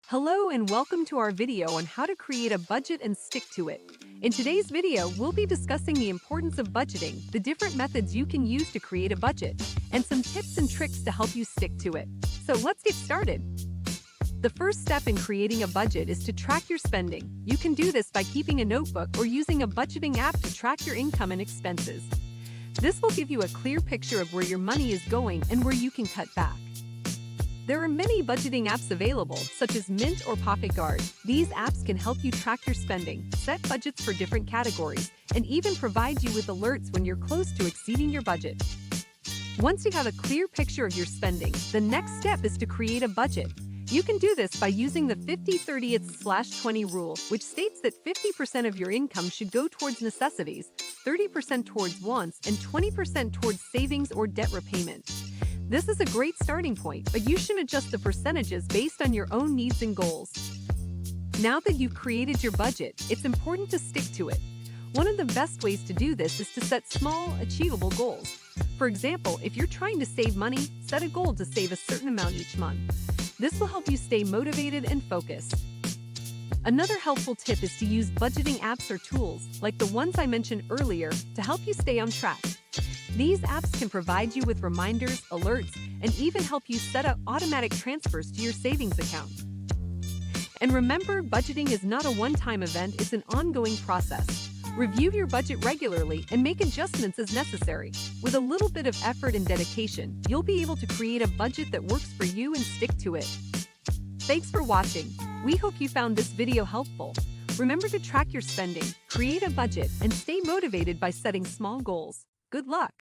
Hello and welcome to our video on how to create a budget and stick to it. In today's video, we'll be discussing the importance of budgeting, the different methods you can use to create a budget, and some tips and tricks to help you stick to it. So let's get started. The first step in creating a budget is to track your spending. You can do this by keeping a notebook or using a budgeting app to track your income and expenses. This will give you a clear picture of where your money is going and where you can cut back. There are many budgeting apps available, such as Mint or Pocket Guard. These apps can help you track your spending, set budgets for different categories, and even provide you with alerts when you're close to exceeding your budget. Once you have a clear picture of your spending, the next step is to create a budget. You can do this by using the 50-30/20 rule, which states that 50% of your income should go towards necessities, 30% towards wants, and 20% towards savings or debt repayment. This is a great starting point, but you should adjust the percentages based on your own needs and goals. Now that you've created your budget, it's important to stick to it. One of the best ways to do this is to set small, achievable goals. For example, if you're trying to save money, set a goal to save a certain amount each month. This will help you stay motivated and focused. Another helpful tip is to use budgeting apps or tools, like the ones I mentioned earlier, to help you stay on track. These apps can provide you with reminders, alerts, and even help you set up automatic transfers to your savings account. And remember, budgeting is not a one-time event, it's an ongoing process. Review your budget regularly and make adjustments as necessary. With a little bit of effort and dedication, you'll be able to create a budget that works for you and stick to it. Thanks for watching. We hope you found this video helpful. Remember to track your spending, create a budget, and stay motivated by setting small goals. Good luck!